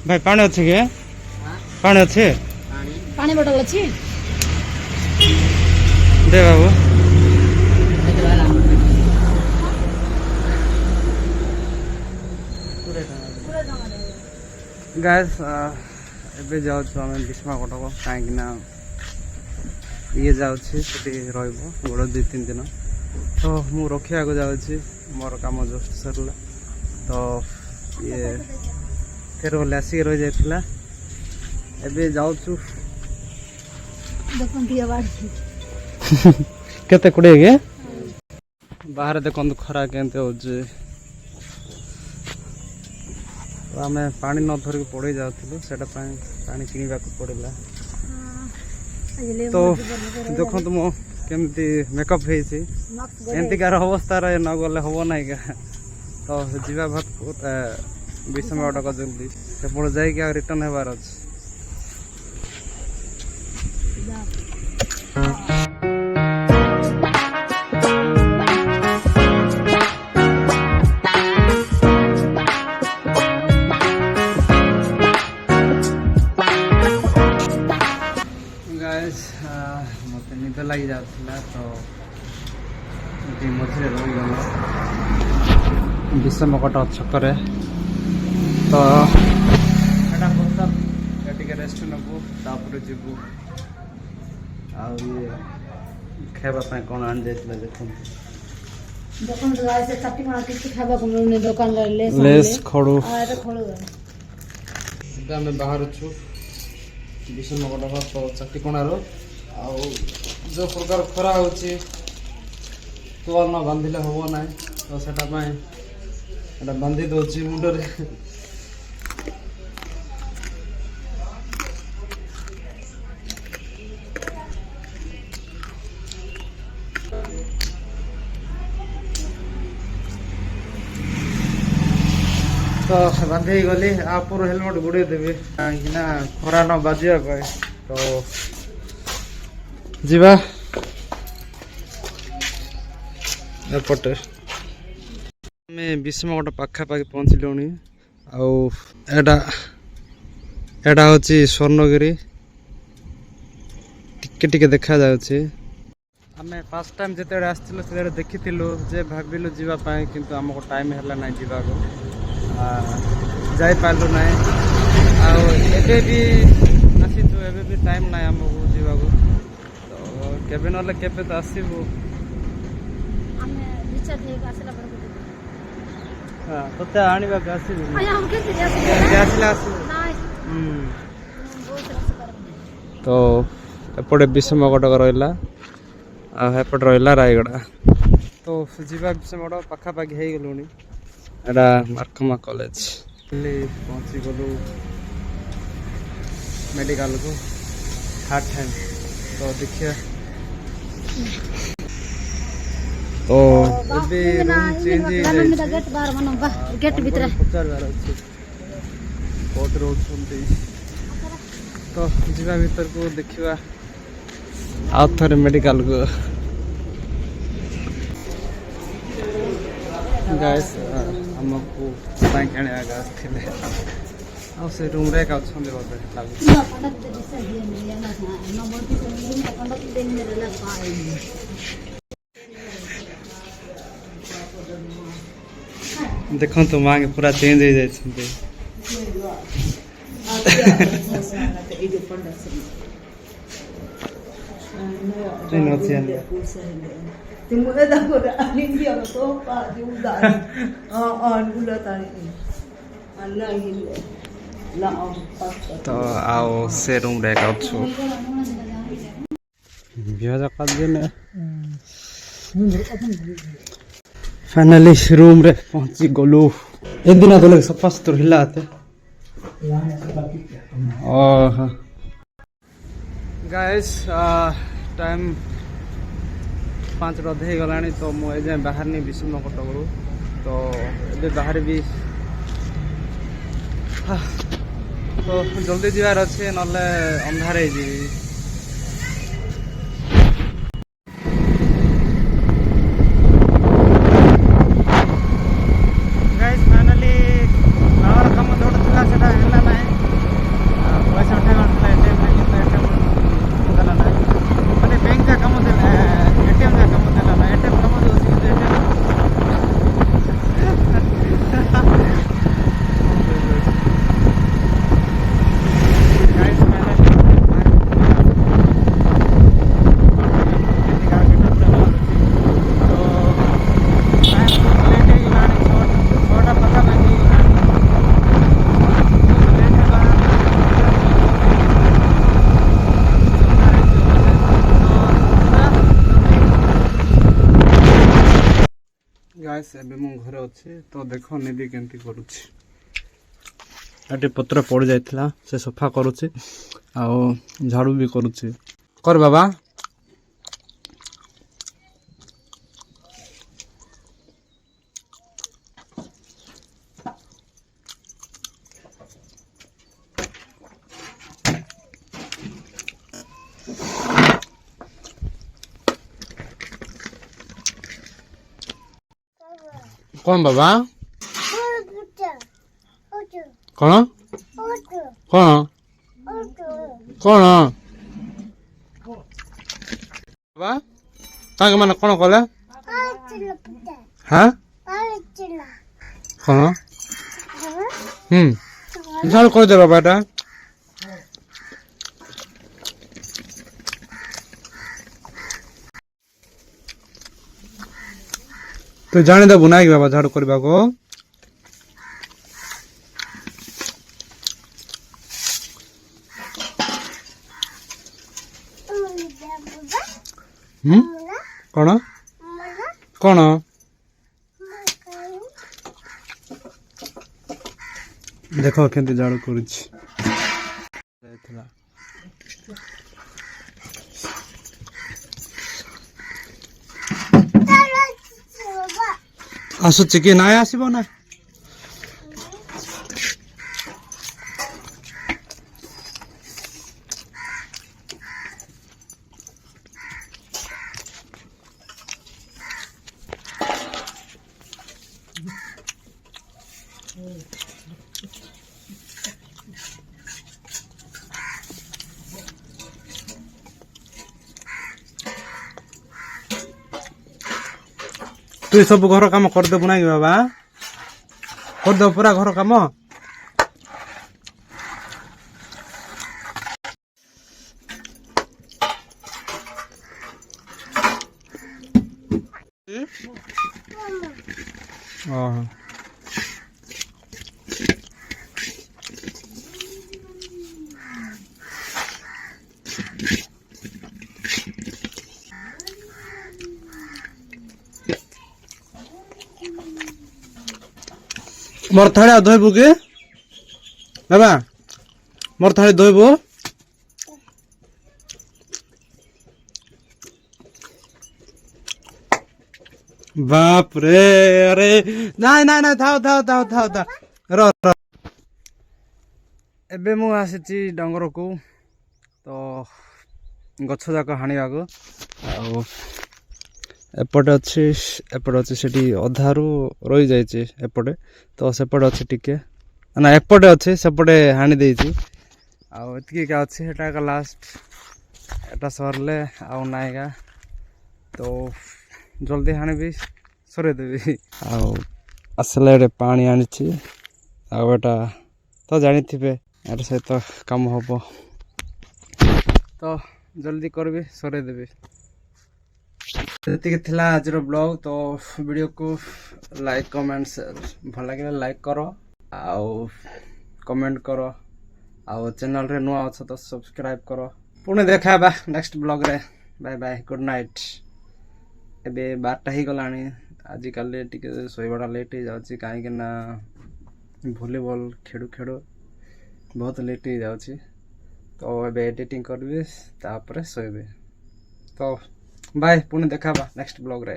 भाई पानी अच्छे के पानी अच्छे पानी बोतल अच्छी दे बाबू गाइस एबे जाऊ आम भीष्मा कटक कहीं ये जाऊँगी रोड 2-3 दिन तो मु रखा जाऊँगी मोर कम जस्ट सरला तो ये फिर बोले आसिक रही जाता एबे जाऊँ केते कुड़े के बाहर देखो खरा केमती हो आम पानी न धरिक पड़े जाऊँ से पानी किणवा पड़ा तो देखो मो केमती मेकअप होमती अवस्था न गले हम ना तो जीवा भात विषम अटक जल्दी से जाकि रिटर्न होबार अच्छे मत निद लगी जाता तो मझे रहीगल विषमकट छकरे तो रेस्ट नबू तापर जीवु ये खावाई कौन आनी जाइए देखो लेस खड़ू आम बाहर छु विषमकट तो चट्टिकणार जो प्रकार खरा हो न बांधिले हम ना तो से बांधि दौर मुंडे तो बांधे गली आपुर हेलमेट गुड़े देवी कहीं खरा न बाजिया तो जीवा एपटे आम विषमकट पाखापाखि पहुँचलुणी आटा हूँ स्वर्णगिरी टिके देखा जाऊँगी आम फर्स्ट टाइम जिते आसलु से देखी जे भाविलु जावाई किंतु आमको टाइम है ना जीवा जापारू ना एबे भी आसीचु एबे भी टाइम ना आमको जीवा तो केबे नले केबे तो आसीबु तोते आनिबा आसीबु तो एपटे विषमकटक रहा एपटे रहा रायगड़ा तो जीवा विषमकटक पाखापाखि हो गलुणी एटा मार्कमा कॉलेज पहुँची गलु मेडिकल को थर्ड टाइम तो देखिए तो रूम चेंज गेट भीतर पचार बहुत रोड तो जीवा भीतर को देखा आउ थे मेडिकल को गाइस हमको बैंक आने से रूम रे का अच्छे बोधे देखो तो मांग पूरा चेंज हो जाए तो आओ से रूम रे का अच्छो फाइनली रूम रे पहुंची गलु एक दिन तो सफा सुतर हिला गाइस टाइम 5 अधे गला तो मुझे बाहर नहीं विषमकटक तो ये बाहर भी तो जल्दी जीवार अच्छे ना अंधार जी गाइस फाइनली बाहर कम जोड़ था गाइस एबे मु घरे अछि तो देखो निधि केंती करूछि आटे पत्र पड़ जाइथिला से सफा करूछि आ झाड़ू भी करूछि कर बाबा कौन बाबा कौन कौन कौन बाबा ताके माने कौन कहले हाँ कौन झाड़ कर दे बाबा एटा तो जाने दबु ना कि बाबा झाड़ू करबा को कौन कौन देखो केंती झाड़ू करूछि आसुछि कि नाय आसीबो ना तू सब घर काम कर देबु ना कि बाबा कर दो पूरा घर काम मोर थाली धोबू कि बाबा मोर थाली धोबू बाप रे अरे नाई नाई नाई थाओ थाओ थाओ थाओ थाओ रो रो एबे मु आसीची डंगर को तो गछ जाक हाणिबा को एपटे अच्छी सेठी अधारू रही जाइए एपटे तो सेपटे अच्छे टिके ना एपटे अच्छे सेपटे हाणी देइछि आतकी क्या अच्छे एटा का लास्ट एटा सरले आउ नाइका तो जल्दी हाणीबी सरे देबी आसले पानी आनिछि आटा तो जानी थे यार सहित काम हम तो जल्दी करबी सरे देबी थिला आज ब्लॉग तो वीडियो को लाइक कमेंट शेयर भल लगे लाइक करो आउ कमेंट करो आउ चैनल रे नुआ अच्छा तो सब्सक्राइब करो पुणे देखा नेक्स्ट ब्लॉग रे बाय बाय गुड नाइट एबे 12टा ही गलानी आजिकल टिके सोइबाटा लेट हो जाउची काहे कि ना वॉलीबॉल खेडू खेडू बहुत लेट हो जाउची तो एबे एडिटिंग करबी तापर सोइबे तो बाय पुणे देखा नेक्स्ट ब्लॉग रे।